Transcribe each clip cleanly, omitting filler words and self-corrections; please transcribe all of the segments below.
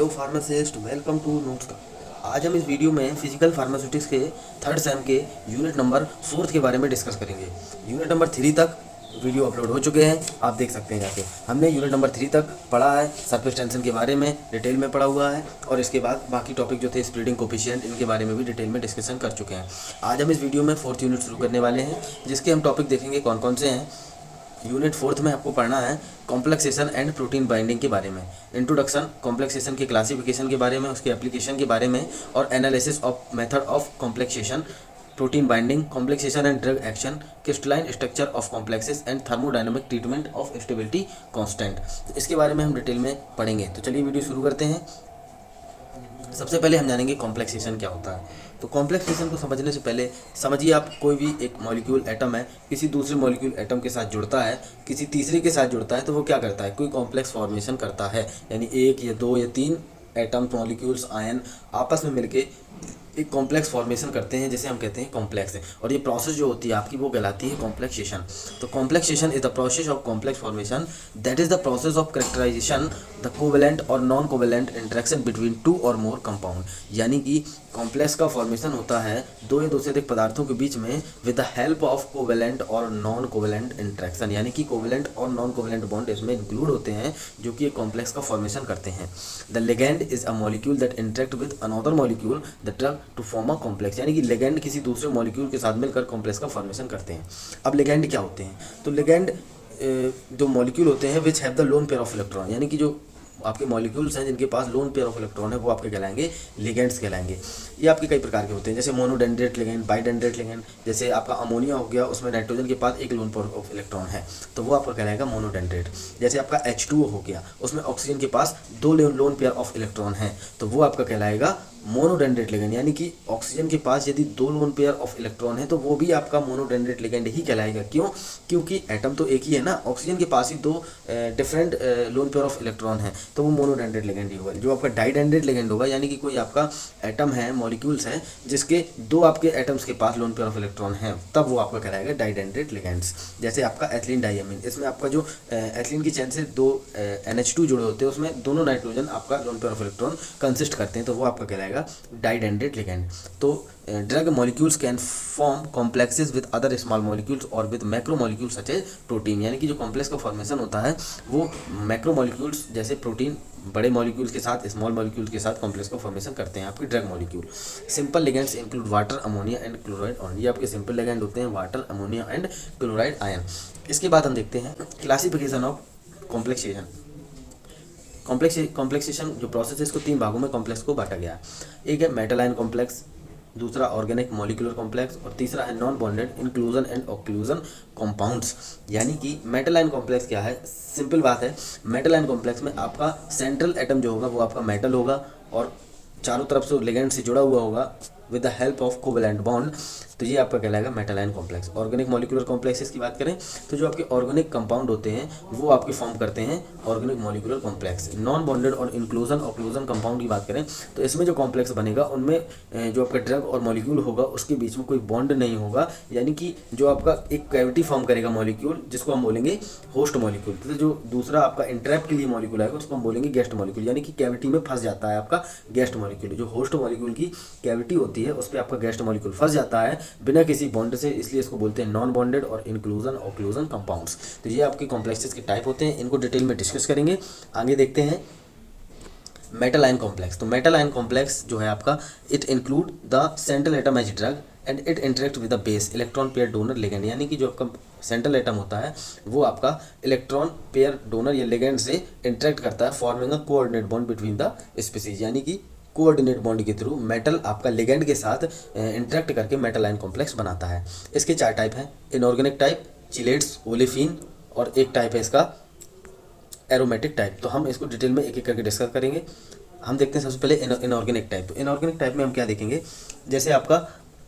Hello pharmacist, welcome to notes का। आज हम इस वीडियो में फिजिकल फार्मास्यूटिक्स के थर्ड सेम के यूनिट नंबर 4 के बारे में डिस्कस करेंगे। यूनिट नंबर 3 तक वीडियो अपलोड हो चुके हैं, आप देख सकते हैं जाके। हमने यूनिट नंबर 3 तक पढ़ा है, सरफेस टेंशन के बारे में डिटेल में पढ़ा हुआ है, और इसके बाद बाकी टॉपिक जो थे स्प्लिटिंग कोफिशिएंट, इनके बारे में भी डिटेल में डिस्कशन कर चुके हैं। आज हम इस वीडियो में 4th यूनिट शुरू करने वाले हैं, जिसके हम टॉपिक देखेंगे कौन कौन से हैं। यूनिट 4 में आपको पढ़ना है कॉम्प्लेक्सेशन एंड प्रोटीन बाइंडिंग के बारे में, इंट्रोडक्शन, कॉम्प्लेक्सेशन के क्लासिफिकेशन के बारे में, उसके एप्लीकेशन के बारे में, और analysis of method of complexation, protein binding, complexation and drug action, crystalline structure of complexes and thermodynamic treatment of stability constant. इसके बारे में हम डिटेल में पढ़ेंगे। तो चलिए वीडियो शुरू करते हैं। सबसे पहले हम जानेंगे कॉम्प्लेक्सेशन क्या होता है। तो कॉम्प्लेक्सेशन को समझने से पहले समझिए, आप कोई भी एक मॉलिक्यूल एटम है, किसी दूसरे मॉलिक्यूल एटम के साथ जुड़ता है, किसी तीसरे के साथ जुड़ता है, तो वो क्या करता है, कोई कॉम्प्लेक्स फॉर्मेशन करता है। यानी 1 या 2 या 3 एटम, मॉलिक्यूल्स, आयन आपस में मिलके एक कॉम्प्लेक्स फॉर्मेशन करते हैं, जिसे हम कहते हैं कॉम्प्लेक्स है। और ये प्रोसेस जो होती है आपकी, वो कहलाती है कॉम्प्लेक्सेशन। तो complexation is the process of complex formation, that is the process of characterization the covalent और नॉन कोवेलेंट इंटरेक्शन बिटवीन 2 और मोर कंपाउंड। यानी कि कॉम्प्लेक्स का फॉर्मेशन होता है 2 या 2 से अधिक पदार्थों के बीच में with the help of covalent और नॉन कोवेलेंट इंटरेक्शन। यानी कि कोवेलेंट और नॉन कोवेलेंट बॉन्ड इसमें इंक्लूड होते हैं, जो कि एक कॉम्प्लेक्स का फॉर्मेशन करते हैं। The ligand is a molecule that interact with another molecule the drug to form a complex. यानी कि लिगैंड किसी दूसरे मॉलिक्यूल के साथ मिलकर कॉम्प्लेक्स का फॉर्मेशन करते हैं। अब लिगैंड क्या होते हैं? तो लिगैंड जो मॉलिक्यूल होते हैं which have the loan pair of electron, यानी कि जो आपके मॉलिक्यूल्स हैं जिनके पास लोन पेयर ऑफ इलेक्ट्रॉन है, वो आपके कहलाएंगे लिगेंड्स कहलाएंगे। ये आपके कई प्रकार के होते हैं, जैसे मोनोडेंड्रेट लिगेंड, बाइडेंड्रेट लिगेंड। जैसे आपका अमोनिया हो गया, उसमें नाइट्रोजन के पास एक लोन पेयर ऑफ इलेक्ट्रॉन है, तो वो आपका कहलाएगा मोनोडेंड्रेट। जैसे आपका H2O हो गया, उसमें ऑक्सीजन के पास 2 लोन पेयर ऑफ इलेक्ट्रॉन है, तो वो आपका कहलाएगा मोनोडेंड्रेट लिगेंड। यानी कि ऑक्सीजन के पास यदि 2 लोन पेयर ऑफ इलेक्ट्रॉन है, तो वो भी आपका मोनोडेंड्रेट लिगेंड ही कहलाएगा। क्यों? क्योंकि एटम तो एक ही है ना, ऑक्सीजन के पास ही 2 different loan pair of electron है, तो वो मोनोडेंड्रेट लिगेंड ही होगा। जो आपका डाइडेंड्रेट लिगेंड होगा, यानी कि कोई आपका एटम है, मॉलिक्यूल्स हैं, जिसके 2 आपके एटम्स के पास लोन पेयर ऑफ इलेक्ट्रॉन है, तब वो आपका कहलाएगा डाइडेंड्रेट लिगेंड्स। जैसे आपका एथिलीन डाइअमीन, इसमें आपका जो एथिलीन की चेन से 2 NH2 जुड़े होते हैं, उसमें दोनों नाइट्रोजन आपका lone pair of electron consist करते हैं, तो वो आपका कहलाएगा डाइडेंड्रेट लिगेंड। तो drug molecules can form complexes with other small molecules और with macro molecules such as protein. यानी कि जो कॉम्प्लेक्स का फॉर्मेशन होता है, वो मैक्रो मॉलिक्यूल्स जैसे प्रोटीन, बड़े मॉलिक्यूल्स के साथ स्मॉल मॉलिक्यूल्स के साथ कॉम्प्लेक्स का फॉर्मेशन करते हैं आपके drug molecule. Simple ligands include water, ammonia and chloride ion. ये आपके सिंपल लिगेंड होते हैं, water, ammonia and chloride ion. इसके बाद हम देखते हैं क्लासिफिकेशन ऑफ कॉम्प्लेक्सेशन। कॉम्प्लेक्सेशन जो प्रोसेस है, इसको 3 भागों में कॉम्प्लेक्स को बांटा गया है। एक है मेटल आयन कॉम्प्लेक्स, दूसरा ऑर्गेनिक मॉलिक्यूलर कॉम्प्लेक्स, और तीसरा है non bonded inclusion and occlusion compounds. यानी कि मेटल आयन कॉम्प्लेक्स क्या है? सिंपल बात है, मेटल आयन कॉम्प्लेक्स में आपका सेंट्रल एटम जो होगा वो आपका मेटल होगा, और चारों तरफ से लिगेंड से जुड़ा हुआ होगा with the help of covalent bond, तो ये आपका कहलाएगा metal ion complex. Organic molecular complexes की बात करें, तो जो आपके ऑर्गेनिक कंपाउंड होते हैं, वो आपके फॉर्म करते हैं organic molecular complex. Non bonded और इंक्लूजन ऑक्लूजन कंपाउंड की बात करें, तो इसमें जो कॉम्प्लेक्स बनेगा, उनमें जो आपका ड्रग और मॉलिक्यूल होगा, उसके बीच में कोई बॉन्ड नहीं होगा। यानी कि जो आपका एक कैविटी फॉर्म करेगा मॉलिक्यूल, जिसको हम बोलेंगे होस्ट मॉलिक्यूल। तो जो दूसरा आपका इंट्रैप के लिए मॉलिक्यूल आएगा, उसको हम बोलेंगे गेस्ट मॉलिक्यूल। यानी कि कैविटी में फंस जाता है आपका गेस्ट मॉलिक्यूल। जो होस्ट मॉलिक्यूल की कैविटी होती है, उस पर आपका गेस्ट मॉलिक्यूल फंस जाता है बिना किसी बॉन्ड से, इसलिए इसको बोलते हैं नॉन बॉन्डेड और इंक्लूजन ऑक्लूजन कंपाउंड्स। तो ये आपके कॉम्प्लेक्सेस के टाइप होते हैं, इनको डिटेल में डिस्कस करेंगे। आगे देखते हैं मेटल आयन कॉम्प्लेक्स। तो मेटल आयन कॉम्प्लेक्स जो है आपका, it include the central atom as drug and it interact with the base electron pair donor ligand. यानी कि जो आपका सेंट्रल एटम होता है, वो आपका इलेक्ट्रॉन पेयर डोनर या लिगेंड से इंटरेक्ट करता है, forming a coordinate bond between the species. यानी कि कोऑर्डिनेट बॉन्ड के थ्रू मेटल आपका लिगेंड के साथ इंटरेक्ट करके मेटल आयन कॉम्प्लेक्स बनाता है। इसके 4 टाइप हैं, इनऑर्गेनिक टाइप, चिलेट्स, ओलेफिन, और एक टाइप है इसका एरोमेटिक टाइप। तो हम इसको डिटेल में एक एक करके डिस्कस करेंगे। हम देखते हैं सबसे पहले इनऑर्गेनिक टाइप। तो इनऑर्गेनिक टाइप में हम क्या देखेंगे, जैसे आपका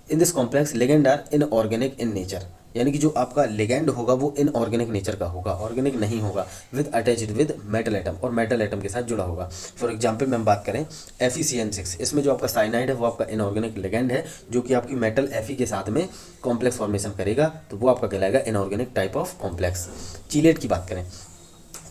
in this complex ligand are inorganic in nature. यानी कि जो आपका लिगेंड होगा वो इनऑर्गेनिक नेचर का होगा, ऑर्गेनिक नहीं होगा, with attached with metal atom, और मेटल एटम के साथ जुड़ा होगा। फॉर एग्जांपल में हम बात करें FeCN6, इसमें जो आपका साइनाइड है वो आपका इनऑर्गेनिक लिगेंड है, जो कि आपकी मेटल Fe के साथ में कॉम्प्लेक्स फॉर्मेशन करेगा, तो वो आपका कहलाएगा इनऑर्गेनिक टाइप ऑफ कॉम्प्लेक्स। चीलेट की बात करें,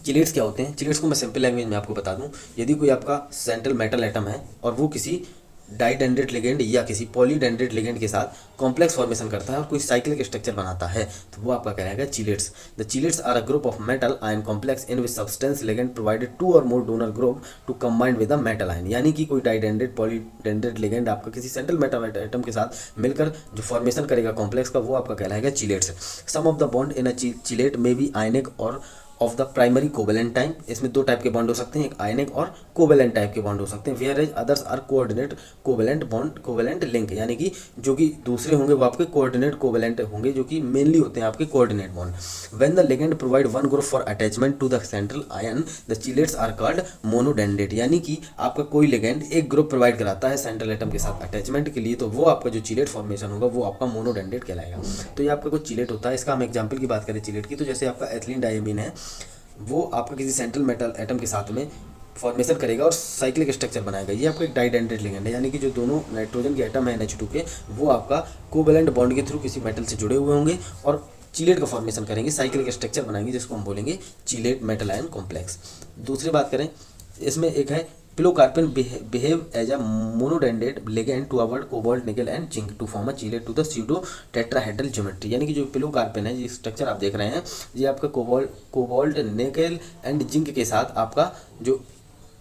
चिलेट्स क्या होते हैं? चिलेट्स को मैं सिंपल लैंग्वेज में आपको बता दूं, यदि कोई आपका सेंट्रल मेटल एटम है और वो किसी डाइडेंड्रेट लिगेंड या किसी पॉलीडेंड्रेट लिगेंड के साथ कॉम्प्लेक्स फॉर्मेशन करता है और कोई साइक्लिक स्ट्रक्चर बनाता है, तो वो आपका कहलाएगा chelates. The chelates are a group of metal ion complex in which substance ligand provided two or more donor group to combined with the metal ion. यानी कि कोई डाइडेंड्रेट पॉलीडेंड्रेट लिगेंड आपका किसी सेंट्रल मेटल एटम के साथ मिलकर जो फॉर्मेशन करेगा कॉम्प्लेक्स का, वो आपका कहलाएगा chelates. Some of the bond in a chelate में बी आयनिक और of the primary covalent type. इसमें दो टाइप के बॉन्ड हो सकते हैं, एक आयनिक और कोवेलेंट टाइप के बॉन्ड हो सकते हैं। Whereas others are coordinate covalent bond covalent link, यानी कि जो कि दूसरे होंगे वो आपके कोऑर्डिनेट कोवेलेंट होंगे, जो कि मेनली होते हैं आपके coordinate bond. When the ligand provide one group for attachment to the central ion the chelates are called monodentate. यानी कि आपका कोई लिगेंड एक ग्रुप प्रोवाइड कराता है सेंट्रल एटम के साथ अटैचमेंट के लिए, तो वो आपका जो चिलेट फॉर्मेशन होगा वो आपका मोनोडेंड्रेट कहलाएगा। तो ये आपका कुछ चिलेट होता है। इसका हम एग्जाम्पल की बात करें चिलेट की, तो जैसे आपका एथिलीन डायमीन है, वो आपका किसी सेंट्रल मेटल एटम के साथ में फॉर्मेशन करेगा और साइक्लिक स्ट्रक्चर बनाएगा। ये आपका एक डाइडेंड्रेट लिगेंड है, यानी कि जो दोनों नाइट्रोजन के एटम है NH2 के, वो आपका कोवेलेंट बॉन्ड के थ्रू किसी मेटल से जुड़े हुए होंगे और चिलेट का फॉर्मेशन करेंगे, साइक्लिक स्ट्रक्चर बनाएंगे, जिसको हम बोलेंगे चिलेट मेटल आयन कॉम्प्लेक्स। दूसरी बात करें, इसमें एक है pilocarpine behave as a monodentate ligand to avoid cobalt nickel and zinc to form a chelate to the pseudo tetrahedral geometry। यानी कि जो पिलोकार्पिन है, ये स्ट्रक्चर आप देख रहे हैं, ये आपका कोबाल्ट निकल एंड जिंक के साथ आपका जो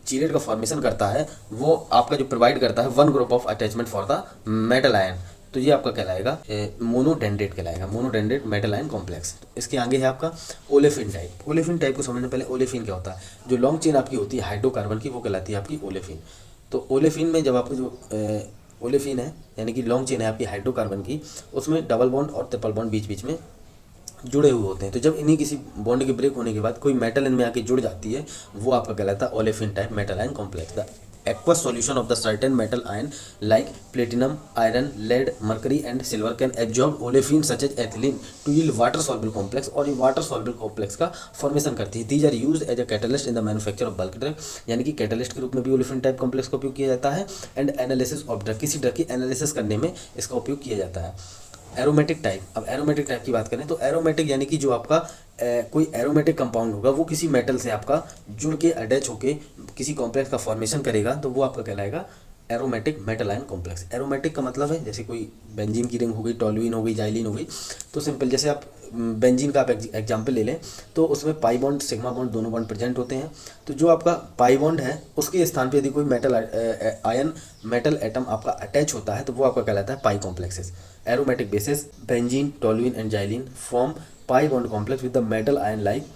चिलेट का फॉर्मेशन करता है, वो आपका जो प्रोवाइड करता है one group of attachment for the metal ion, तो ये आपका कहलाएगा मोनोडेंड्रेट कहलाएगा, मोनोडेंड्रेट मेटल आयन कॉम्प्लेक्स। इसके आगे है आपका ओलेफिन टाइप। ओलेफिन टाइप को समझने पहले ओलेफिन क्या होता है। जो लॉन्ग चेन आपकी होती है हाइड्रोकार्बन की, वो कहलाती है आपकी ओलेफिन। तो ओलेफिन में जब आपको जो ओलेफिन है, यानी कि लॉन्ग चेन है आपकी हाइड्रोकार्बन की, उसमें डबल बॉन्ड और ट्रिपल बॉन्ड बीच बीच में जुड़े हुए होते हैं। तो जब इन्हीं किसी बॉन्ड के ब्रेक होने के बाद कोई मेटल इनमें आके जुड़ जाती है, वो आपका कहलाता है olefin type metal ion complex. The aqueous solution of the certain metal ion like platinum, iron, lead, mercury and silver can absorb olefin such as ethylene to yield water soluble complex, और ये water soluble complex का formation करती है। These are used as a catalyst in the manufacture of bulk drug, यानी कि catalyst के रूप में भी olefin type complex का उपयोग किया जाता है। and analysis of drug, किसी ड्रग की एनालिसिस करने में इसका उपयोग किया जाता है। एरोमेटिक टाइप, अब एरोमेटिक टाइप की बात करें तो एरोमेटिक यानी कि जो आपका कोई एरोमेटिक कंपाउंड होगा, वो किसी मेटल से आपका जुड़ के अटैच होके किसी कॉम्प्लेक्स का फॉर्मेशन करेगा, तो वो आपका कहलाएगा aromatic metal ion complex. Aromatic का मतलब है जैसे कोई बेंजीन की रिंग हो गई, टॉलुइन हो गई, जाइलिन हो गई। तो सिंपल जैसे आप बेंजीन का आप एग्जाम्पल ले लें, तो उसमें पाई बॉन्ड सिग्मा बॉन्ड दोनों बॉन्ड प्रेजेंट होते हैं। तो जो आपका पाई बॉन्ड है, उसके स्थान पे यदि कोई मेटल एटम आपका अटैच होता है, तो वो आपका कहलाता है pi complexes. Aromatic bases benzene, toluene and xylene form pi bond complex with the metal ion like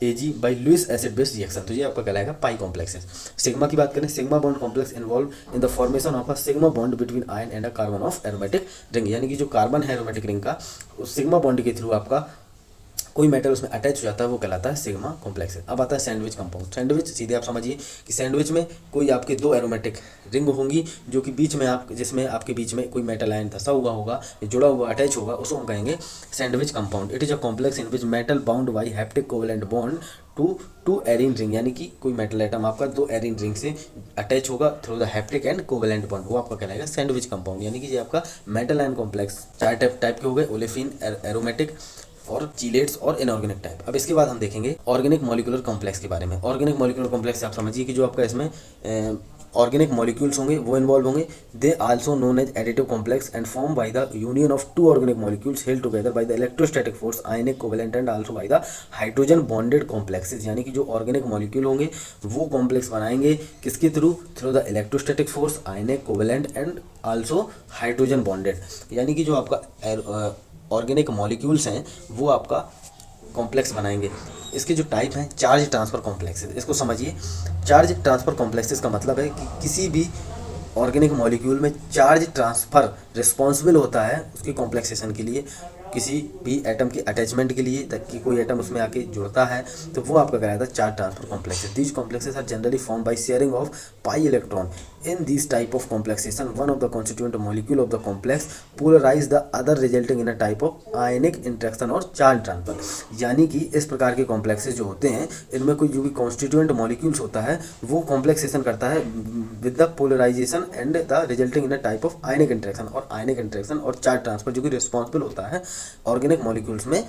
Ag by Lewis acid based reaction, तो ये आपका कहलाएगा पाई कॉम्प्लेक्सेस। सिग्मा की बात करें, sigma bond complex involve in the formation of a sigma bond between ion and a carbon of aromatic ring, यानी कि जो कार्बन है एरोमेटिक रिंग का, उस सिग्मा बॉन्ड के थ्रू आपका कोई मेटल उसमें अटैच हो जाता है, वो कहलाता है सिग्मा कॉम्प्लेक्स। अब आता है सैंडविच कंपाउंड। सैंडविच सीधे आप समझिए कि सैंडविच में कोई आपके दो एरोमेटिक रिंग होंगी, जो कि बीच में जिसमें आपके बीच में कोई मेटल आयन धंसा हुआ होगा, जुड़ा हुआ अटैच होगा, उसको हम कहेंगे sandwich compound. It is a complex in which metal bound by haptic covalent bond to arene ring, यानी कि कोई मेटल आइटम आपका दो एरिन रिंग से अटैच होगा through the haptic and covalent bond, वो आपका कहलाएगा सैंडविच कंपाउंड। यानी कि ये आपका मेटल आयन कॉम्प्लेक्स चार टाइप के हो गए, ओलेफिन, एरोमेटिक और चिलेट्स और इनऑर्गेनिक टाइप। अब इसके बाद हम देखेंगे ऑर्गेनिक मॉलिक्यूलर कॉम्प्लेक्स के बारे में। ऑर्गेनिक मॉलिक्यूलर कॉम्प्लेक्स आप समझिए कि जो आपका इसमें ऑर्गेनिक मॉलिक्यूल्स होंगे वो इन्वॉल्व होंगे। They also known as additive complex and form by the union of two organic molecules held together by the electrostatic force ionic covalent and also by the hydrogen bonded complexes. यानी कि जो organic molecule होंगे वो complex बनाएंगे किसके through? Through the electrostatic force ionic covalent and also hydrogen bonded. यानी कि जो आपका ऑर्गेनिक मॉलिक्यूल्स हैं वो आपका कॉम्प्लेक्स बनाएंगे। इसके जो टाइप हैं चार्ज ट्रांसफ़र कॉम्प्लेक्सेस, इसको समझिए। चार्ज ट्रांसफ़र कॉम्प्लेक्सेस का मतलब है कि किसी भी ऑर्गेनिक मॉलिक्यूल में चार्ज ट्रांसफ़र रिस्पॉन्सिबल होता है उसकी कॉम्प्लेक्सेशन के लिए, किसी भी एटम के अटैचमेंट के लिए, ताकि कोई एटम उसमें आके जुड़ता है, तो वो आपका कहलाता है charge transfer complexes. These complexes are generally form by sharing of pi electron. In this type of complexation one of the constituent molecule of the complex polarize the other resulting in a type of ionic interaction और charge transfer. यानी कि इस प्रकार के complexes जो होते हैं, इनमें कोई जो भी कॉन्स्टिट्यूएंट मॉलिक्यूल्स होता है वो कॉम्प्लेक्सेशन करता है with the polarization and the resulting in a type of ionic interaction और चार्ज ट्रांसफर, जो कि रिस्पॉन्सिबल होता है ऑर्गेनिक मॉलिक्यूल्स में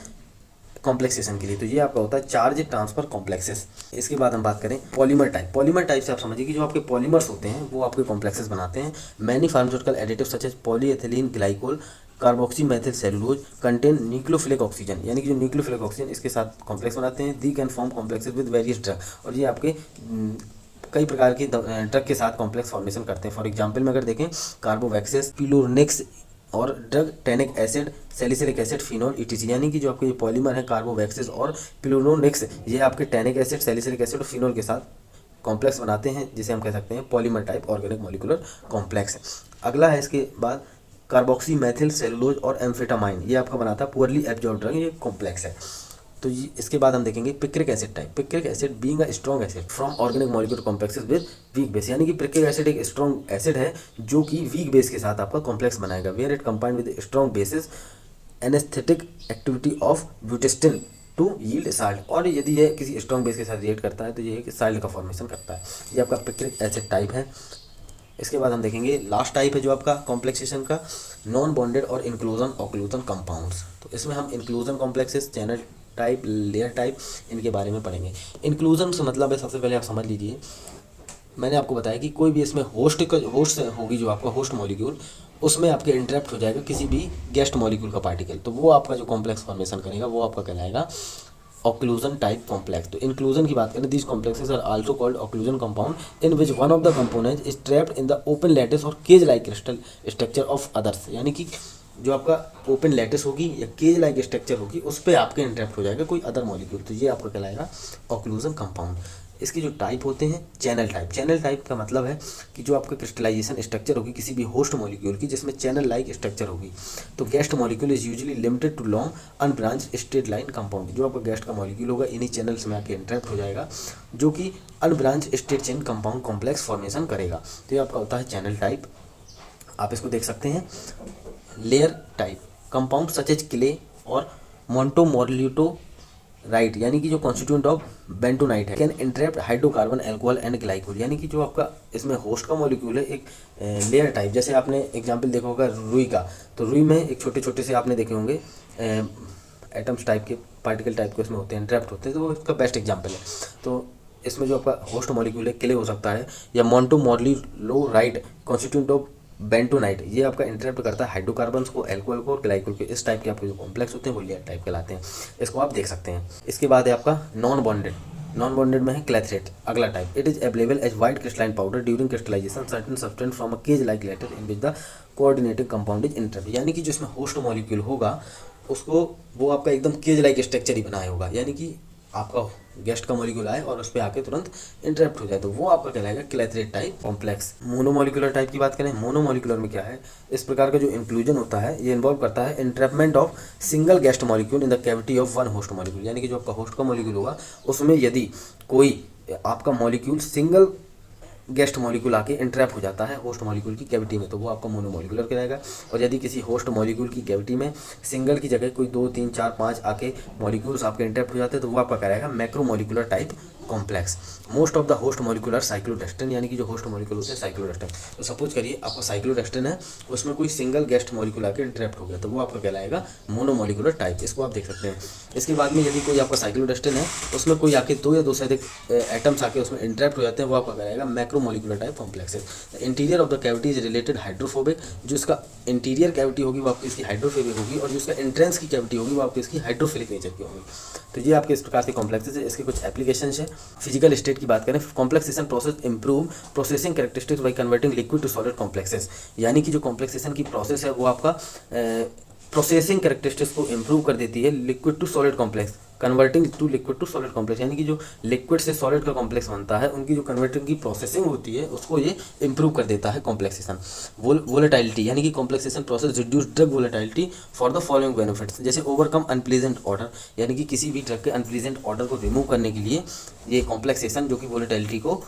कॉम्प्लेक्सेशन के लिए। तो ये आपका होता है चार्ज ट्रांसफर कॉम्प्लेक्सेस। इसके बाद हम बात करें पॉलीमर टाइप। पॉलीमर टाइप से आप समझिए कि जो आपके पॉलीमर्स होते हैं वो आपके कॉम्प्लेक्सेस बनाते हैं। Many pharmaceutical additive such as polyethylene glycol carboxy methyl cellulose contain nucleophilic oxygen, यानी कि जो न्यूक्लियोफिलिक ऑक्सीजन इसके साथ कॉम्प्लेक्स बनाते हैं। They can form complexes with various drug, और ये आपके कई प्रकार के ड्रग के साथ कॉम्प्लेक्स फॉर्मेशन करते हैं। फॉर एग्जांपल में अगर देखें कार्बोवैक्सेस, पिलोनेक्स और drug tannic acid, salicylic acid, phenol etc., यानी कि जो आपके ये पॉलीमर है कार्बोवैक्सेस और पिलोनेक्स, ये आपके टेनिक एसिड, सैलिसिलिक एसिड और फिनोल के साथ कॉम्प्लेक्स बनाते हैं, जिसे हम कह सकते हैं polymer type organic molecular complex. अगला है इसके बाद कार्बोक्सी मेथिल सेलुलोज और एम्फेटामाइन, ये आपका बनाता है पुअरली एब्जॉर्ब ड्रग, ये कॉम्प्लेक्स है। तो ये इसके बाद हम देखेंगे picric acid type. Picric acid being a strong acid from organic molecular complexes with weak base, यानी कि पिक्रिक एसिड एक स्ट्रॉन्ग एसिड है जो कि वीक बेस के साथ आपका कॉम्प्लेक्स बनाएगा। Where it combined with strong bases anaesthetic activity of butesin to yield salt, और यदि ये किसी स्ट्रॉन्ग बेस के साथ रिएक्ट करता है तो ये एक साल्ट का फॉर्मेशन करता है। ये आपका पिक्रिक एसिड टाइप है। इसके बाद हम देखेंगे लास्ट टाइप है जो आपका कॉम्प्लेक्सेशन का, नॉन बॉन्डेड और इंक्लूजन ऑक्लूजन कंपाउंड्स। तो इसमें हम inclusion complexes, channel type, layer type, इनके बारे में पढ़ेंगे। इंक्लूजन से मतलब है, सबसे पहले आप समझ लीजिए, मैंने आपको बताया कि कोई भी इसमें होस्ट होगी, जो आपका होस्ट मॉलिक्यूल, उसमें आपके इंटरेक्ट हो जाएगा किसी भी गेस्ट मॉलिक्यूल का पार्टिकल, तो वो आपका जो कॉम्प्लेक्स फॉर्मेशन करेगा वो आपका कहलाएगा ऑक्लूजन टाइप कॉम्प्लेक्स। तो इंक्लूजन की बात करें, these complexes are also called occlusion compound in which one of the component is trapped in the open lattice or cage like crystal structure of others, यानी कि जो आपका ओपन लैटिस होगी या केज लाइक स्ट्रक्चर होगी उस पर आपके इंटरेक्ट हो जाएगा कोई अदर मॉलिक्यूल, तो ये आपका कहलाएगा ऑक्लूजन कंपाउंड। इसके जो टाइप होते हैं, चैनल टाइप। चैनल टाइप का मतलब है कि जो आपका क्रिस्टलाइजेशन स्ट्रक्चर होगी किसी भी होस्ट मॉलिक्यूल की जिसमें चैनल लाइक स्ट्रक्चर होगी। तो guest molecule is usually limited to long unbranch straight line compound, जो आपका गेस्ट का मॉलिक्यूल होगा इन्हीं चैनल्स में आके इंटरेक्ट हो जाएगा, जो कि unbranch straight chain compound complex formation करेगा। तो ये आपका होता है चैनल टाइप, आप इसको देख सकते हैं। Layer type, compound such as clay or montmorillonite right, यानी कि जो कॉन्स्टिट्यूएंट ऑफ बेंटोनाइट है, can entrap hydrocarbon alcohol and glycol, यानी कि जो आपका इसमें होस्ट का मॉलिक्यूल है एक लेयर टाइप। जैसे आपने एग्जांपल देखा होगा रुई का, तो रुई में एक छोटे छोटे से आपने देखे होंगे एटम्स टाइप के, पार्टिकल टाइप के उसमें होते हैं, इंटरेप्ट होते हैं, तो वो इसका बेस्ट एग्जाम्पल है। तो इसमें जो आपका होस्ट मॉलिक्यूल है क्ले हो सकता है, या मोंटोमोर्लिलोराइट कॉन्स्टिट्यूएंट ऑफ बेंटोनाइट, ये आपका इंटरेक्ट करता है हाइड्रोकार्बन्स को, अल्कोहल को और ग्लाइकोल को। इस टाइप के आपके जो कॉम्प्लेक्स होते हैं वो लेयर टाइप कहलाते हैं, इसको आप देख सकते हैं। इसके बाद है आपका नॉन बॉन्डेड। नॉन बॉन्डेड में है क्लैथरेट, अगला type. It is available as white crystalline powder during crystallisation certain substance from a cage like lattice in which the coordinating compound is entrap, यानी कि जो इसमें होस्ट मॉलिक्यूल होगा उसको वो आपका एकदम केज लाइक स्ट्रक्चर ही बनाया होगा, यानी कि आपका गेस्ट का मॉलिक्यूल आए और उस पर आके तुरंत इंटरेप्ट हो जाए, तो वो आपका कहलाएगा clathrate type complex. Monomolecular type की बात करें, मोनोमोलिकुलर में क्या है, इस प्रकार का जो इंक्लूजन होता है ये इन्वॉल्व करता है entrapment of single guest molecule in the cavity of one host molecule, यानी कि जो आपका होस्ट का मॉलिक्यूल होगा उसमें यदि कोई आपका मॉलिक्यूल सिंगल गेस्ट मॉलिक्यूल आके इंट्रैप हो जाता है होस्ट मॉलिक्यूल की कैविटी में, तो वो आपका मोनोमोलिकुलर कहलाएगा। और यदि किसी होस्ट मॉलिक्यूल की कैविटी में सिंगल की जगह कोई 2, 3, 4, 5 आके मॉलिक्यूल्स आपके इंट्रैप हो जाते हैं तो वो आपका कहलाएगा macromolecular type complex. Most of the host molecule are cyclodextrin, यानी कि जो होस्ट मॉलिक्यूल होते हैं साइक्लोडेक्स्टिन। तो सपोज करिए आपका साइक्लोडेक्स्टिन है, उसमें कोई सिंगल गेस्ट मॉलिक्यूल आके इंट्रैप्ट हो गया तो वो आपका कहलाएगा मोनोमोलिकुलर टाइप, इसको आप देख सकते हैं। इसके बाद में यदि कोई आपका साइक्लोडेक्स्टिन है उसमें कोई आके 2 या 2 से अधिक एटम्स आके उसमें इंट्रैप्ट हो जाते हैं, वो आपका कहलाएगा मैक्रोमोलिकुलर टाइप कॉम्प्लेक्स है। Interior of the cavity is related hydrophobic, जो इसका इंटीरियर कैविटी होगी वो आपकी इसकी हाइड्रोफोबिक होगी, और जो इसका एंट्रेंस की कैविटी होगी वो आपकी इसकी हाइड्रोफिलिक नेचर की होगी। तो ये आपके इस प्रकार के कॉम्प्लेक्सेस है। इसके कुछ एप्लीकेशंस है। फिजिकल स्टेट की बात करें, complexation process improve processing characteristics by converting liquid to solid complexes, यानी कि जो कॉम्प्लेक्सेशन की प्रोसेस है वो आपका प्रोसेसिंग कैरेक्टरिस्टिक्स को इंप्रूव कर देती है liquid to solid complex, converting to liquid to solid complex, यानी कि जो लिक्विड से सॉलिड का कॉम्प्लेक्स बनता है उनकी जो कन्वर्टिंग की प्रोसेसिंग होती है उसको ये इंप्रूव कर देता है कॉम्प्लेक्सेशन। वोलेटिलिटी, यानी कि complexation process reduce drug volatility for the following benefits, जैसे ओवरकम अनप्लीजेंट ऑर्डर, यानी कि किसी भी ड्रग के अनप्लीजेंट ऑर्डर को रिमूव करने के लिए ये कॉम्प्लेक्सेशन जो कि वोलेटिलिटी को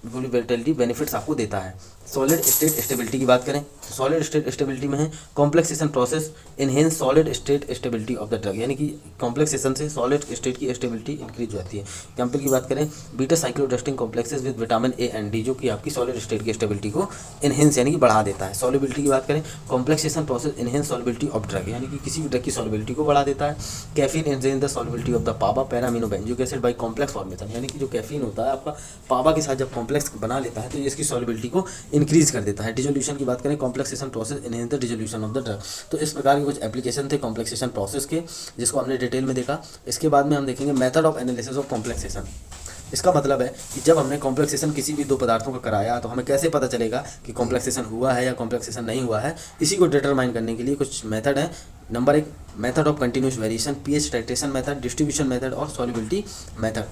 वोलेटिलिटी बेनिफिट्स आपको देता है। सॉलिड स्टेट स्टेबिलिटी की बात करें, सॉलिड स्टेट स्टेबिलिटी में है complexation process enhance solid state stability of the drug, यानी कि कॉम्प्लेक्सेशन से सॉलिड स्टेट की स्टेबिलिटी इंक्रीज हो जाती है। एग्जाम्पल की बात करें, beta cyclodextrin complexes with vitamin A and D, जो कि आपकी सॉलिड स्टेट की स्टेबिलिटी को इनहेंस यानी कि बढ़ा देता है। सॉलिबिलिटी की बात करें, complexation process enhance solubility of drug, यानी कि किसी भी ड्रग की सॉलिबिलिटी को बढ़ा देता है। Caffeine and the solubility of the PABA para amino benzoic acid by complex formation, यानी कि जो कैफीन होता है आपका पाबा के साथ जब कॉम्प्लेक्स बना लेता है तो ये इसकी सॉलिबिलिटी को इंक्रीज कर देता है। डिसोल्यूशन की बात करें, complexation process enhance the dissolution of the drug. तो इस प्रकार के कुछ एप्लीकेशन थे कॉम्प्लेक्सेशन प्रोसेस के, जिसको हमने डिटेल में देखा। इसके बाद में हम देखेंगे method of analysis of complexation. इसका मतलब है कि जब हमने कॉम्प्लेक्सेशन किसी भी दो पदार्थों का कराया तो हमें कैसे पता चलेगा कि कॉम्प्लेक्सेशन हुआ है या कॉम्प्लेक्सेशन नहीं हुआ है। इसी को डिटरमाइन करने के लिए कुछ मेथड है। Number 1 method of continuous variation, pH titration method, distribution method और सॉल्युबिलिटी मेथड।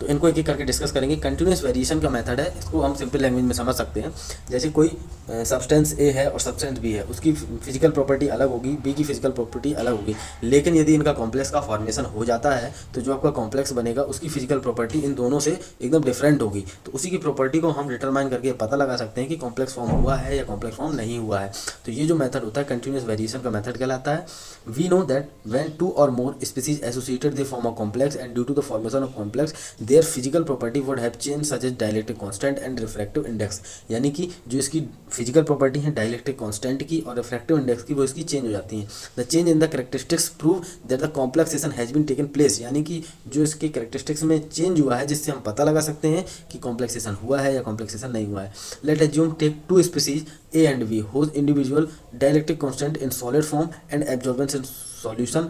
तो इनको एक एक करके डिस्कस करेंगे। कंटिन्यूस वेरिएशन का मेथड है, इसको हम सिंपल लैंग्वेज में समझ सकते हैं। जैसे कोई सब्सटेंस ए है और सब्सटेंस बी है, उसकी फिजिकल प्रॉपर्टी अलग होगी, बी की फिजिकल प्रॉपर्टी अलग होगी, लेकिन यदि इनका कॉम्प्लेक्स का फॉर्मेशन हो जाता है तो जो आपका कॉम्प्लेक्स बनेगा उसकी फिजिकल प्रॉपर्टी इन दोनों से एकदम डिफरेंट होगी। तो उसी की प्रॉपर्टी को हम डिटरमाइन करके पता लगा सकते हैं कि कॉम्प्लेक्स फॉर्म हुआ है या कॉम्प्लेक्स फॉर्म नहीं हुआ है। तो ये जो मेथड होता है कंटिन्यूस वेरिएशन का मेथड कहलाता है। We know that when two or more species associated they form a complex and due to the formation of complex their physical property would have change such as dielectric constant and refractive index, यानी कि जो इसकी physical property है dielectric constant की और refractive index की, वो इसकी चेंज हो जाती हैं। The change in the characteristics prove that the complexation has been taken place, यानी कि जो इसके कैरेक्टरिस्टिक्स में चेंज हुआ है जिससे हम पता लगा सकते हैं कि कॉम्प्लेक्सेशन हुआ है या कॉम्प्लेक्सेशन नहीं हुआ है। Let assume take two species A and B whose individual dielectric constant in solid form and absorbance in solution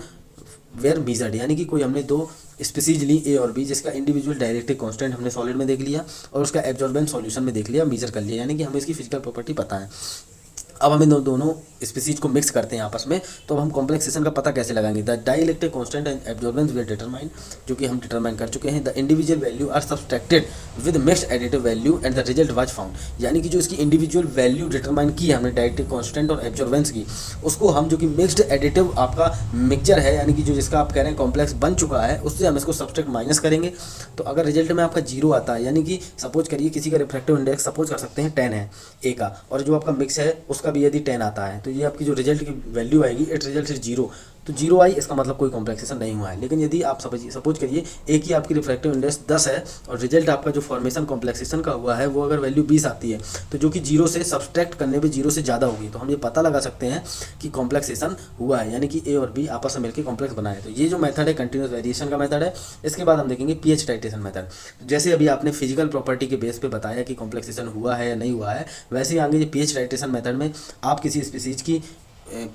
were measured, यानी कि कोई हमने दो स्पीसीज ली ए और बी, जिसका इंडिविजुअल डायरेक्ट्रिक कांस्टेंट हमने सॉलिड में देख लिया और उसका एब्जॉर्बेंस सॉल्यूशन में देख लिया, मेजर कर लिया, यानी कि हमें इसकी फिजिकल प्रॉपर्टी पता है। अब हम इन दोनों स्पीसीज को मिक्स करते हैं आपस में, तो अब हम कॉम्प्लेक्सेशन का पता कैसे लगाएंगे। The dielectric constant and absorbance we determine, जो कि हम डिटरमाइन कर चुके हैं। The individual value are subtracted with mixed additive value and the result was found, यानी कि जो इसकी इंडिविजुअल वैल्यू डिटरमाइन की हमने डाइलेक्ट्रिक कांस्टेंट और एब्जॉर्बेंस की, उसको हम जो कि मिक्स्ड एडिटिव आपका मिक्सचर है, यानी कि जो जिसका आप कह रहे हैं कॉम्प्लेक्स बन चुका है, उससे हम इसको सब्सट्रैक्ट माइनस करेंगे। तो अगर रिजल्ट में आपका 0 आता है, यानी कि सपोज करिए किसी का रिफ्रैक्टिव इंडेक्स सपोज कर सकते हैं 10 है ए का, और जो आपका मिक्स है उसका भी यदि 10 आता है, तो ये आपकी जो रिजल्ट की वैल्यू आएगी इट रिजल्ट इज 0, तो 0 आई, इसका मतलब कोई कॉम्प्लेक्सेशन नहीं हुआ है। लेकिन यदि आप सपोज करिए एक ही आपकी रिफ्रैक्टिव इंडेक्स 10 है और रिजल्ट आपका जो फॉर्मेशन कॉम्प्लेक्सेशन का हुआ है वो अगर वैल्यू 20 आती है, तो जो कि 0 से सब्सट्रैक्ट करने पे 0 से ज़्यादा होगी, तो हम ये पता लगा सकते हैं कि कॉम्प्लेक्सेशन हुआ है, यानी कि ए और बी आपस में मिलकर कॉम्प्लेक्स बनाए। तो ये जो मेथड है कंटिन्यूस वेरिएशन का मेथड है। इसके बाद हम देखेंगे पीएच टाइट्रेशन मेथड। जैसे अभी आपने फिजिकल प्रॉपर्टी के बेस पे बताया कि कॉम्प्लेक्सेशन हुआ है या नहीं हुआ है, वैसे ही आगे पीएच टाइट्रेशन मेथड में आप किसी स्पीसीज की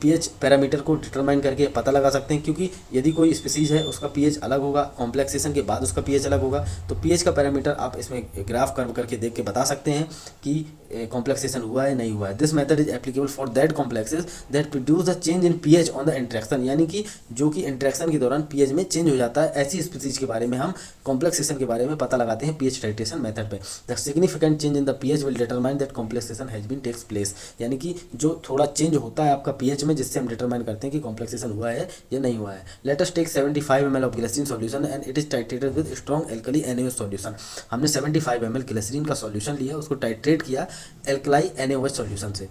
पीएच पैरामीटर को डिटरमाइन करके पता लगा सकते हैं, क्योंकि यदि कोई स्पीसीज है उसका पीएच अलग होगा, कॉम्प्लेक्सेशन के बाद उसका पीएच अलग होगा, तो पीएच का पैरामीटर आप इसमें ग्राफ कर्व करके देख के बता सकते हैं कि कॉम्प्लेक्सेशन हुआ है नहीं हुआ है। This method is applicable for that complexes that produce the change in pH on the interaction, यानी कि जो कि इंट्रैक्शन के दौरान पीएच में चेंज हो जाता है, ऐसी स्पीसीज के बारे में हम कॉम्प्लेक्सेशन के बारे में पता लगाते हैं पीएच टाइट्रेशन मेथड पे। The significant change in the pH will determine that complexation has been takes place, यानी कि जो थोड़ा चेंज होता है आपका पीएच में, जिससे हम डिटरमाइन करते हैं कि कॉम्प्लेक्सेशन हुआ है या नहीं हुआ है। Let us take 75 ml of glycerine solution and it is titrated with strong alkali NaOH solution. हमने 75 ml ग्लिसरीन का सॉल्यूशन लिया, उसको टाइट्रेट किया एल्कलाई NaOH सॉल्यूशन से।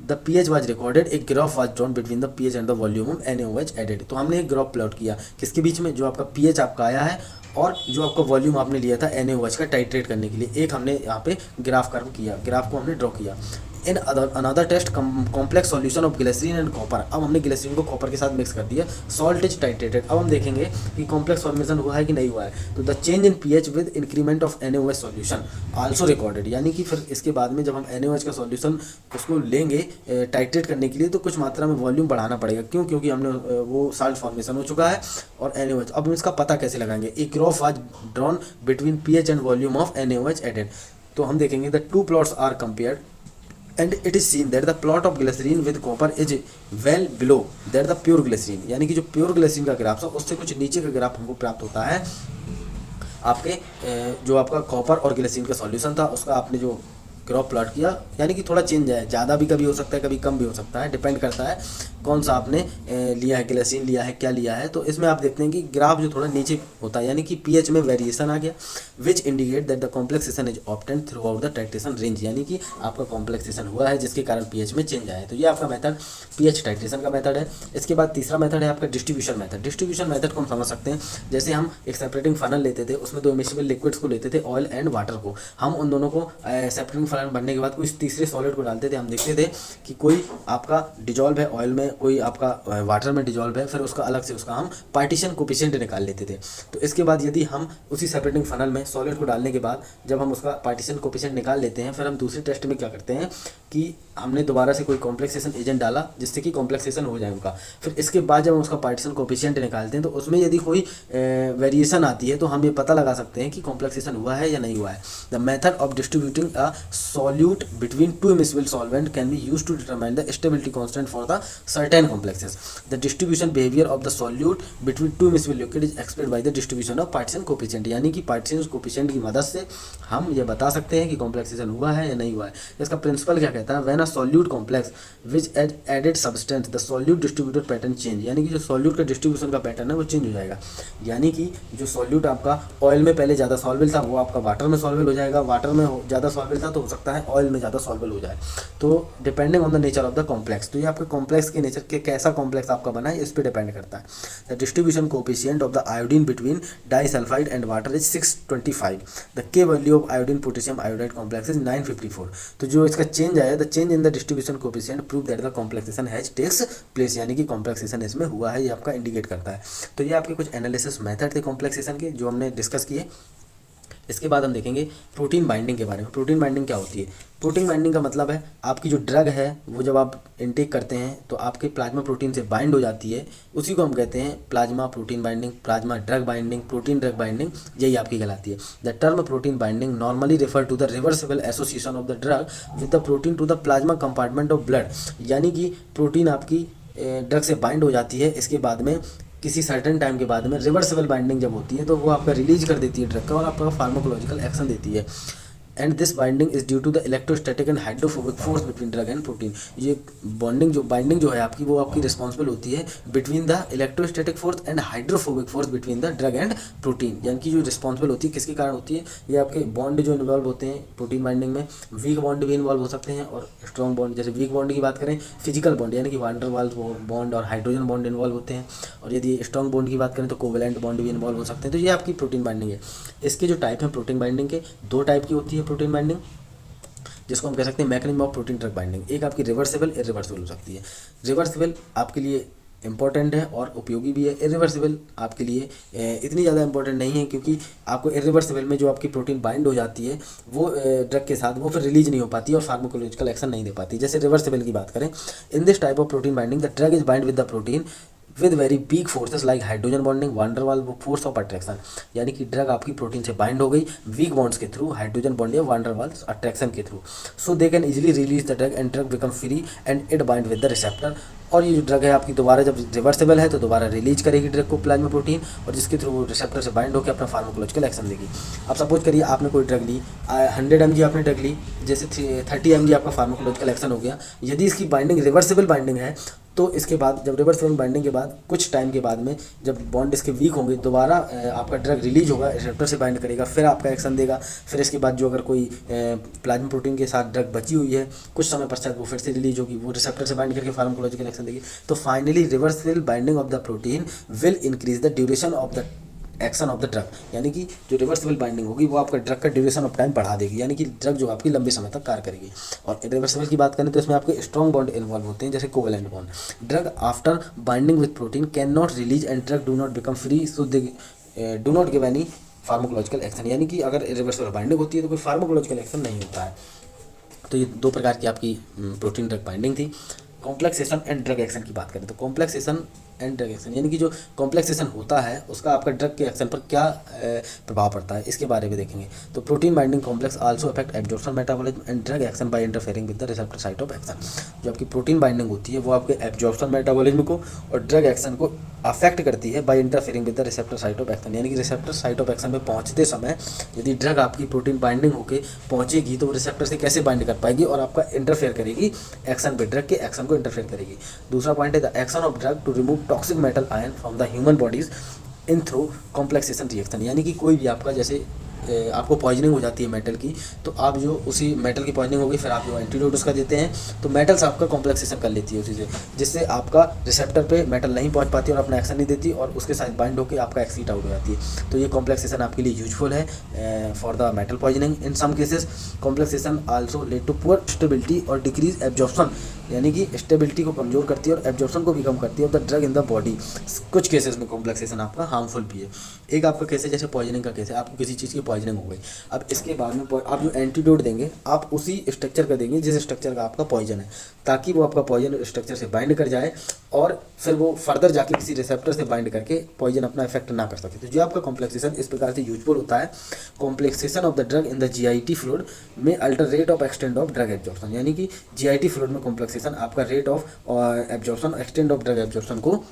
द पीएच वाज रिकॉर्डेड, एक graph was drawn between the pH and the volume of NaOH added. तो हमने एक ग्राफ प्लॉट किया किसके बीच में, जो आपका पीएच आपका आया है और जो आपका वॉल्यूम आपने लिया था NaOH का टाइट्रेट करने के लिए, एक हमने यहाँ पे ग्राफ कर्व किया, ग्राफ को हमने ड्रॉ किया। In another test complex solution of glycerine and copper, अब हमने ग्लिसरीन को कॉपर के साथ मिक्स कर दिया, सॉल्ट इज टाइट्रेटेड। अब हम देखेंगे कि कॉम्प्लेक्स फॉर्मेशन हुआ है कि नहीं हुआ है। तो the change in pH with increment of NaOH solution also recorded, यानी कि फिर इसके बाद में जब हम NaOH का सॉल्यूशन उसको लेंगे टाइट्रेट करने के लिए, तो कुछ मात्रा में वॉल्यूम बढ़ाना पड़ेगा। क्यों? क्योंकि हमने वो साल्ट फॉर्मेशन हो चुका है और NaOH। अब हम इसका पता कैसे लगाएंगे, एक graph was drawn between pH and volume of NaOH added. तो हम देखेंगे the two plots are compared and it is seen that the plot of glycerine with copper is well below that the pure glycerine, यानी कि जो pure glycerine का graph था उससे कुछ नीचे का ग्राफ हमको प्राप्त होता है। आपके जो आपका कॉपर और ग्लिसरीन का सॉल्यूशन था उसका आपने जो ग्राफ प्लॉट किया, यानी कि थोड़ा चेंज है, ज़्यादा भी कभी हो सकता है, कभी कम भी हो सकता है, डिपेंड करता है कौन सा आपने लिया है, ग्लिसरीन लिया है, क्या लिया है। तो इसमें आप देखते हैं कि ग्राफ जो थोड़ा नीचे होता है, यानी कि पीएच में वेरिएशन आ गया, which indicate that the complexation is obtained through out the titration range, यानी कि आपका कॉम्प्लेक्सेशन हुआ है जिसके कारण पीएच में चेंज आया है। तो ये आपका मेथड पीएच टाइट्रेशन का मेथड है। इसके बाद तीसरा मेथड है आपका डिस्ट्रीब्यूशन मेथड। डिस्ट्रीब्यूशन मेथड को हम समझ सकते हैं, जैसे हम एक सेपरेटिंग फनल लेते थे, उसमें 2 इमिसिबल लिक्विड्स को लेते थे, ऑयल एंड वाटर को, हम उन दोनों को सेपरेटिंग फनल बनने के बाद कुछ तीसरे सॉलिड को डालते थे। हम देखते थे कि कोई आपका डिजॉल्व है ऑयल में, कोई आपका वाटर में डिजॉल्व है, फिर उसका अलग से उसका हम पार्टीशन कोफिशिएंट निकाल लेते थे। तो इसके बाद यदि हम उसी सेपरेटिंग फनल में सॉलिड को डालने के बाद जब हम उसका पार्टीशन कोफिशिएंट निकाल लेते हैं, फिर हम दूसरे टेस्ट में क्या करते हैं कि हमने दोबारा से कोई कॉम्प्लेक्सेशन एजेंट डाला जिससे कि कॉम्प्लेक्सेशन हो जाए उनका, फिर इसके बाद जब हम उसका पार्टीशन कोफिशिएंट निकालते हैं तो उसमें यदि कोई वेरिएशन आती है तो हम ये पता लगा सकते हैं कि कॉम्प्लेक्सेशन हुआ है या नहीं हुआ है। The method of distributing a solute between 2 immiscible solvent can be used to determine the stability constant for the certain complexes. The distribution behaviour of the solute between 2 immiscible liquid is explained by the distribution of partition coefficient, यानी कि partition coefficient की मदद से हम ये बता सकते हैं कि कॉम्प्लेक्सेशन हुआ है या नहीं हुआ है। इसका प्रिंसिपल क्या कहता है, when a solute complex which added substance the solute distributed pattern change, यानी कि जो सॉल्यूट का डिस्ट्रीब्यूशन का पैटर्न है वो चेंज हो जाएगा। यानी कि जो सॉल्यूट आपका ऑयल में पहले ज़्यादा सॉल्वेबल था वो आपका वाटर में सॉल्वेबल हो जाएगा, वाटर में ज़्यादा सॉल्वेबल था तो हो सकता है ऑयल में ज़्यादा सॉल्वेबल हो जाए। तो depending on the nature of the complex, तो ये आपके कॉम्प्लेक्स के नेचर के कैसा कॉम्प्लेक्स आपका बना है इस पर डिपेंड करता है। The distribution coefficient of the iodine between disulphide and water is 625। The K value of iodine potassium iodide complex is 954। तो जो इसका चेंज आया, the change in the distribution coefficient prove that the complexation has takes place, यानी कि complexation इसमें हुआ है, ये आपका इंडिकेट करता है। तो ये आपके कुछ एनालिसिस मेथड थे कॉम्प्लेक्सेशन के जो हमने डिस्कस किए। इसके बाद हम देखेंगे प्रोटीन बाइंडिंग के बारे में। प्रोटीन बाइंडिंग क्या होती है? प्रोटीन बाइंडिंग का मतलब है आपकी जो ड्रग है वो जब आप इनटेक करते हैं तो आपके प्लाज्मा प्रोटीन से बाइंड हो जाती है, उसी को हम कहते हैं plasma protein binding, plasma drug binding, protein drug binding, यही आपकी कहलाती है। The term protein binding normally refer to the reversible association of the drug with the protein to the plasma compartment of blood, यानी कि protein आपकी drug से bind हो जाती है, इसके बाद में किसी सर्टेन टाइम के बाद में रिवर्सिबल बाइंडिंग जब होती है तो वो आपका रिलीज कर देती है ड्रग का और आपका फार्माकोलॉजिकल एक्शन देती है। And this binding is due to the electrostatic and hydrophobic force between drug and protein. ये बॉन्डिंग जो बाइंडिंग जो है आपकी वो आपकी रिस्पॉन्सिबल होती है between the electrostatic force and hydrophobic force between the drug and protein, यानी कि जो रिस्पॉन्सिबल होती है किसके कारण होती है, ये आपके बॉन्ड जो इन्वॉल्व होते हैं प्रोटीन बाइंडिंग में, वीक बॉन्ड भी इन्वॉल्व हो सकते हैं और स्ट्रॉन्ग बॉन्ड। जैसे वीक बॉन्ड की बात करें फिजिकल बॉन्ड यानी कि वान डेर वाल्स बॉन्ड और हाइड्रोजन बॉन्ड इन्वॉल्व होते हैं, और यदि स्ट्रॉन्ग बॉन्ड की बात करें तो कोवेलेंट बॉन्ड भी इन्वॉल्व हो सकते हैं। तो ये आपकी प्रोटीन बाइंडिंग है। इसके जो टाइप हैं प्रोटीन बाइंडिंग के, 2 टाइप की होती है प्रोटीन बाइंडिंग, जिसको हम कह सकते हैं mechanism of protein drug binding. एक आपकी रिवर्सिबल इरिवर्सिबल हो सकती है। रिवर्सिबल आपके लिए इंपॉर्टेंट है और उपयोगी भी है, इरिवर्सिबल आपके लिए इतनी ज़्यादा इंपॉर्टेंट नहीं है, क्योंकि आपको इरिवर्सिबल में जो आपकी प्रोटीन बाइंड हो जाती है वो ड्रग के साथ वो फिर रिलीज नहीं हो पाती और फार्माकोलॉजिकल एक्शन नहीं दे पाती। जैसे रिवर्सिबल की बात करें, in this type of protein binding the drug is bind with the protein with very weak forces like hydrogen bonding, van der Waals force of attraction, यानी कि ड्रग आपकी प्रोटीन से बाइंड हो गई वीक बॉन्ड्स के थ्रू, hydrogen bond या van der Waals attraction के थ्रू, so they can easily release the drug and drug become free and it bind with the receptor. और ये जो ड्रग है आपकी दोबारा जब रिवर्सिबल है तो दोबारा रिलीज करेगी ड्रग को प्लाज्मा प्रोटीन, और जिसके थ्रू वो रिसेप्टर से बाइंड होकर अपना फार्माकोलॉजिकल एक्शन देगी। अब सपोज करिए आपने कोई ड्रग ली, 100 mg आपने ड्रग ली, जैसे 30 mg आपका फार्माकोलॉजिकल एक्शन हो गया। यदि इसकी बाइंडिंग रिवर्सिबल बाइंडिंग है तो इसके बाद जब रिवर्सिबल बाइंडिंग के बाद कुछ टाइम के बाद में जब बॉन्ड इसके वीक होंगे दोबारा आपका ड्रग रिलीज होगा, रिसेप्टर से बाइंड करेगा, फिर आपका एक्शन देगा। फिर इसके बाद जो अगर कोई प्लाज्मा प्रोटीन के साथ ड्रग बची हुई है कुछ समय पश्चात वो फिर से रिलीज होगी, वो रिसेप्टर से बाइंड करके फार्माकोलॉजिकल एक्शन देगी। तो finally reversible binding of the protein will increase the duration of the action of the drug, यानी कि जो रिवर्सिबल बाइंडिंग होगी वो आपका ड्रग का ड्यूरेशन ऑफ टाइम बढ़ा देगी, यानी कि ड्रग जो आपकी लंबे समय तक कार्य करेगी। और इरिवर्सिबल की बात करें तो इसमें आपके स्ट्रॉन्ग बॉन्ड इन्वॉल्व होते हैं, जैसे covalent bond. Drug after binding with protein can not release and drug do not become free, so they do not give any pharmacological action, यानी कि अगर इरिवर्सिबल बाइंडिंग होती है तो कोई फार्माकोलॉजिकल एक्शन नहीं होता है। तो ये 2 प्रकार की आपकी प्रोटीन ड्रग बाइंडिंग थी। कॉम्प्लेक्सेशन एंड ड्रग एक्शन की बात करें तो कॉम्प्लेक्सेशन एंड ड्रग एक्शन, यानी कि जो कॉम्प्लेक्सेशन होता है उसका आपका ड्रग के एक्शन पर क्या प्रभाव पड़ता है, इसके बारे में देखेंगे। तो protein binding complex also affect absorption metabolism and drug action by interfering with the receptor site of action. जो आपकी प्रोटीन बाइंडिंग होती है वो आपके एब्जॉर्प्शन मेटाबॉलिज्म को और ड्रग एक्शन को अफेक्ट करती है by interfering with the receptor site of action, यानी कि रिसेप्टर साइट ऑफ एक्शन में पहुंचते समय यदि ड्रग आपकी प्रोटीन बाइंडिंग होकर पहुंचेगी तो वो रिसेप्टर से कैसे बाइंड कर पाएगी और आपका इंटरफेयर करेगी एक्शन पे, ड्रग के एक्शन को इंटरफेयर करेगी। दूसरा पॉइंट है the action of drug to remove toxic metal ion from the human bodies in through complexation reaction, यानी कि कोई भी आपका जैसे आपको पॉइजनिंग हो जाती है मेटल की, तो आप जो उसी मेटल की पॉइजनिंग होगी फिर आप जो एंटीडोट उसका देते हैं तो मेटल्स आपका कॉम्प्लेक्सेशन कर लेती है उसी से, जिससे आपका रिसेप्टर पे मेटल नहीं पहुंच पाती और अपना एक्शन नहीं देती और उसके साथ बाइंड होकर आपका एक्सीट आउट हो जाती है। तो ये कॉम्प्लेक्सेशन आपके लिए यूजफुल है for the metal poisoning. In some cases complexation also lead to poor stability और डिक्रीज एब्जॉर्प्शन, यानी कि स्टेबिलिटी को कमजोर करती है और एब्जॉर्प्शन को भी कम करती है of the drug in the body. कुछ केसेस में कॉम्प्लेक्सेशन आपका हार्मफुल भी है। एक आपका केस है जैसे पॉइजनिंग का केस है, आपको किसी चीज़ की पॉइजनिंग हो गई, अब इसके बाद में आप जो एंटीडोट देंगे आप उसी स्ट्रक्चर का देंगे जिस स्ट्रक्चर का आपका पॉइजन है, ताकि वो आपका पॉइजन स्ट्रक्चर से बाइंड कर जाए और फिर वो फर्दर जाके किसी रिसेप्टर से बाइंड करके पॉइजन अपना इफेक्ट ना कर सके। तो जो आपका कॉम्प्लेक्सेशन इस प्रकार से यूजफुल होता है। Complexation of the drug in the GIT fluid में alter rate of extend of drug absorption, यानी कि जीआईटी फ्लूइड में कॉम्प्लेक्सेशन आपका rate of absorption extend of drug absorption को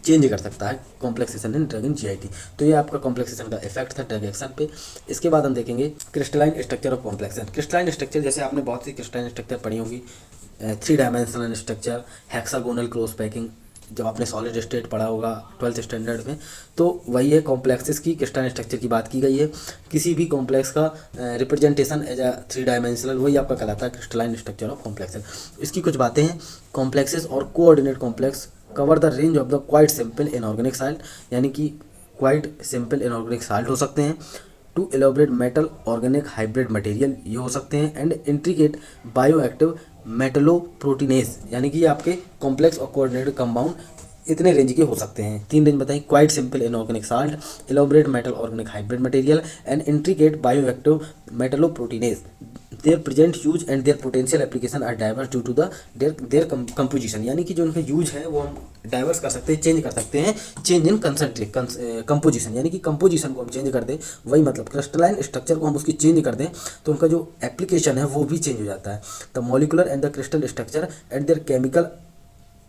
चेंज कर सकता है, complexation in drug in GIT. तो ये आपका कॉम्प्लेक्सेशन का इफेक्ट था ड्रग एक्शन पे। इसके बाद हम देखेंगे crystalline structure of complexation. Crystalline structure जैसे आपने बहुत सी क्रिस्टलाइन स्ट्रक्चर पढ़ी होगी, 3 dimensional structure, hexagonal close packing, जब आपने सॉलिड स्टेट पढ़ा होगा 12th स्टैंडर्ड में, तो वही है कॉम्प्लेक्सेस की क्रिस्टलाइन स्ट्रक्चर की बात की गई है। किसी भी कॉम्प्लेक्स का रिप्रेजेंटेशन एज अ 3 डायमेंशनल वही आपका कहलाता है क्रिस्टलाइन स्ट्रक्चर ऑफ कॉम्प्लेक्सेस। इसकी कुछ बातें हैं। कॉम्प्लेक्सेस और coordinate complex cover the range of the quite simple inorganic salt, यानी कि क्वाइट सिंपल इनऑर्गेनिक साल्ट हो सकते हैं, to elaborate metal organic hybrid material ये हो सकते हैं, एंड इंट्रिकेट बायोएक्टिव मेटलोप्रोटीनेस, यानी कि आपके कॉम्प्लेक्स और कोऑर्डिनेटेड कंपाउंड इतने रेंज के हो सकते हैं। 3 रेंज बताइए, quite simple inorganic salt, elaborate metal organic hybrid material and intricate bioactive metalloproteinase. Their present use and their potential application are diverse due to the their composition, यानी कि जो उनका यूज है वो हम डाइवर्स कर सकते हैं, चेंज कर सकते हैं, चेंज इन कंसंट्रेट कंपोजिशन, यानी कि कंपोजिशन को हम चेंज कर दें, वही मतलब क्रिस्टलाइन स्ट्रक्चर को हम उसकी चेंज कर दें तो उनका जो एप्लीकेशन है वो भी चेंज हो जाता है। The molecular and the crystal structure and there chemical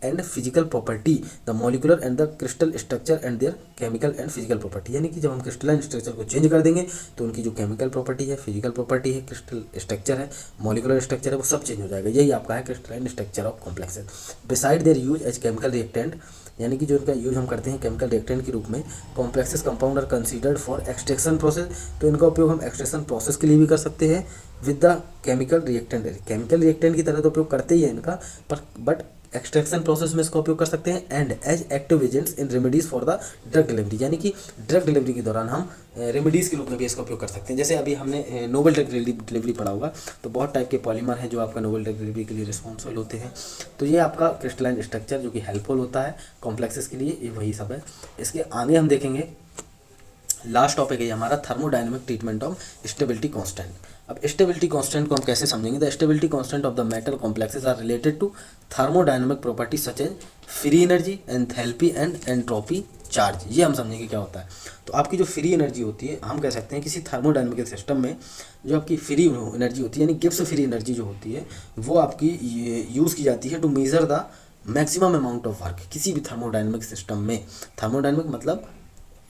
and physical property, the molecular and the crystal structure and there chemical and physical property, यानी कि जब हम क्रिस्टलाइन स्ट्रक्चर को चेंज कर देंगे तो उनकी जो केमिकल प्रॉपर्टी है, फिजिकल प्रॉपर्टी है, क्रिस्टल स्ट्रक्चर है, मॉलिकुलर स्ट्रक्चर है, वो सब चेंज हो जाएगा। यही आपका है crystalline structure of complexes. Beside their use as chemical reactant, यानी कि जो इनका यूज हम करते हैं केमिकल रिएक्टेंट के रूप में, complexes compound are considered for extraction process, तो इनका उपयोग हम एक्सट्रैक्शन प्रोसेस के लिए भी कर सकते हैं with the chemical reactant. Chemical reactant की तरह तो उपयोग करते ही है इनका, पर बट एक्सट्रैक्शन प्रोसेस में इसका उपयोग कर सकते हैं, and as active agents in remedies for the drug delivery, यानी कि ड्रग डिलीवरी के दौरान हम रेमेडीज़ के रूप में भी इसका उपयोग कर सकते हैं। जैसे अभी हमने नोबल ड्रग डिलीवरी पढ़ा होगा, तो बहुत टाइप के पॉलीमर हैं जो आपका नोबल ड्रग डिलीवरी के लिए रिस्पॉन्सिबल होते हैं। तो ये आपका क्रिस्टलाइन स्ट्रक्चर जो कि हेल्पफुल होता है कॉम्प्लेक्सेस के लिए, ये वही सब है। इसके आगे हम देखेंगे लास्ट टॉपिक है हमारा thermodynamic treatment of stability constant. अब स्टेबिलिटी कांस्टेंट को हम कैसे समझेंगे? The stability constant of the metal complexes are related to thermodynamic property such as free energy, enthalpy and entropy charge. ये हम समझेंगे क्या होता है। तो आपकी जो फ्री एनर्जी होती है, हम कह सकते हैं किसी थर्मोडायनेमिकल सिस्टम में जो आपकी फ्री एनर्जी होती है, यानी गिब्स फ्री एनर्जी जो होती है, वो आपकी यूज़ की जाती है to measure the maximum amount of work किसी भी थर्मोडायनेमिक सिस्टम में। थर्मोडायनेमिक मतलब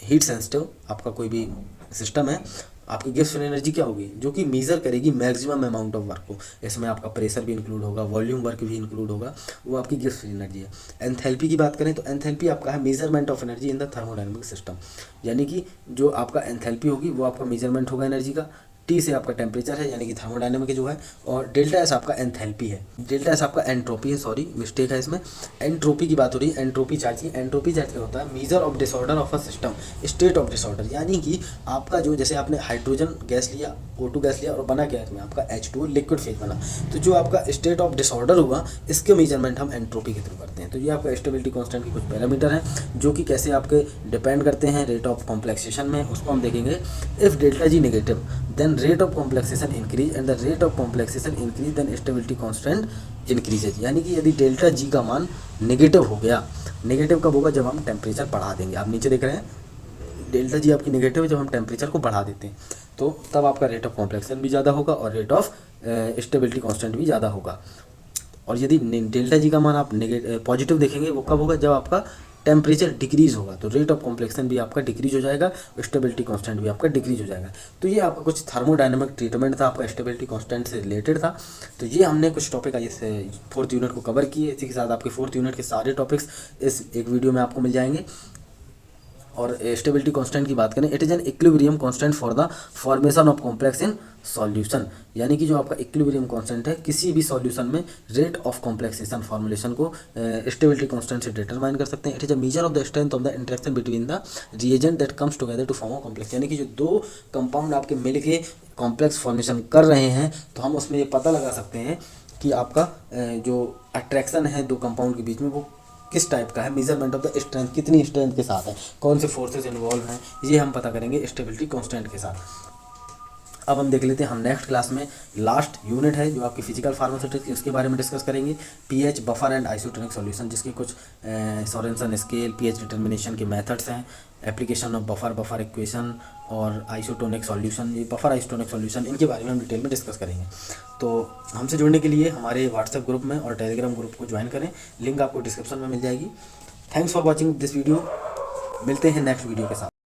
हीट सेंसिटिव आपका कोई भी सिस्टम है, आपकी गिब्स फ्री एनर्जी क्या होगी जो कि मेजर करेगी मैक्सिमम अमाउंट ऑफ वर्क को। इसमें आपका प्रेशर भी इंक्लूड होगा, वॉल्यूम वर्क भी इंक्लूड होगा, वो आपकी गिब्स फ्री एनर्जी है। एंथैल्पी की बात करें तो एंथैल्पी आपका है measurement of energy in the thermodynamic system, यानी कि जो आपका एंथैल्पी होगी वो आपका मेजरमेंट होगा एनर्जी का। टी से आपका टेम्परेचर है यानी कि थर्मोडायनेमिक जो है, और डेल्टा एस आपका एंथैल्पी है, डेल्टा एस आपका एंट्रोपी है, सॉरी मिस्टेक है इसमें। एंट्रोपी की बात हो रही है, एंट्रोपी चार्ज की। एंट्रोपी चार्ज क्या होता है? Measure of disorder of a system, state of disorder, यानी कि आपका जो जैसे आपने हाइड्रोजन गैस लिया, O2 गैस लिया और बना क्या इसमें आपका H2O लिक्विड फेज बना, तो जो आपका स्टेट ऑफ डिसऑर्डर हुआ इसके मेजरमेंट हम एंट्रोपी के थ्रू करते हैं। तो ये आपका स्टेबिलिटी कांस्टेंट के कुछ पैरामीटर हैं जो कि कैसे आपके डिपेंड करते हैं रेट ऑफ कॉम्प्लेक्सेशन में, उसको हम देखेंगे। If delta G negative then rate of complexation increase and the rate of complexation increase then stability constant increases, यानी कि यदि डेल्टा जी का मान नेगेटिव हो गया नेगेटिव कब होगा, जब हम टेम्परेचर बढ़ा देंगे। आप नीचे देख रहे हैं डेल्टा जी आपकी नेगेटिव है जब हम टेम्परेचर को बढ़ा देते हैं, तो तब आपका रेट ऑफ कॉम्प्लेक्शन भी ज़्यादा होगा और रेट ऑफ स्टेबिलिटी कांस्टेंट भी ज़्यादा होगा। और यदि डेल्टा जी का मान आप पॉजिटिव देखेंगे वो कब होगा, जब आपका टेम्परेचर डिक्रीज होगा, तो रेट ऑफ कॉम्प्लेक्शन भी आपका डिक्रीज हो जाएगा, स्टेबिलिटी कांस्टेंट भी आपका डिक्रीज हो जाएगा। तो ये आपका कुछ थर्मोडायनेमिक ट्रीटमेंट था, आपका स्टेबिलिटी कांस्टेंट से रिलेटेड था। तो ये हमने कुछ टॉपिक इस 4th यूनिट को कवर किए। इसी के साथ आपके 4th यूनिट के सारे टॉपिक्स इस एक वीडियो में आपको मिल जाएंगे। और स्टेबिलिटी कांस्टेंट की बात करें, it is an equilibrium constant for the formation of complex in solution, यानी कि जो आपका इक्विलिब्रियम कांस्टेंट है किसी भी सॉल्यूशन में रेट ऑफ कॉम्प्लेक्सेशन फॉर्मुलेशन को स्टेबिलिटी कांस्टेंट से डिटरमाइन कर सकते हैं। It is a measure of the strength of the interaction between the reagent that comes together to form a complex, यानी कि जो दो कंपाउंड आपके मिल के कॉम्प्लेक्स फॉर्मेशन कर रहे हैं, तो हम उसमें ये पता लगा सकते हैं कि आपका जो अट्रैक्शन है दो कंपाउंड के बीच में वो किस टाइप का है, मेजरमेंट ऑफ द स्ट्रेंथ, कितनी स्ट्रेंथ के साथ है, कौन से फोर्सेस इन्वॉल्व हैं, ये हम पता करेंगे स्टेबिलिटी कांस्टेंट के साथ। अब हम देख लेते हैं, हम नेक्स्ट क्लास में लास्ट यूनिट है जो आपकी फिजिकल फार्मास्यूटिक्स, इसके बारे में डिस्कस करेंगे। PH, buffer and isotonic solution, जिसके कुछ सोरेनसन स्केल, पीएच डिटर्मिनेशन के मेथड्स हैं, एप्लीकेशन ऑफ बफर इक्वेशन और आइसोटोनिक सॉल्यूशन, ये बफर आइसोटोनिक सॉल्यूशन, इनके बारे में हम डिटेल में डिस्कस करेंगे। तो हमसे जुड़ने के लिए हमारे व्हाट्सएप ग्रुप में और टेलीग्राम ग्रुप को ज्वाइन करें, लिंक आपको डिस्क्रिप्शन में मिल जाएगी। Thanks for watching this video, मिलते हैं नेक्स्ट वीडियो के साथ।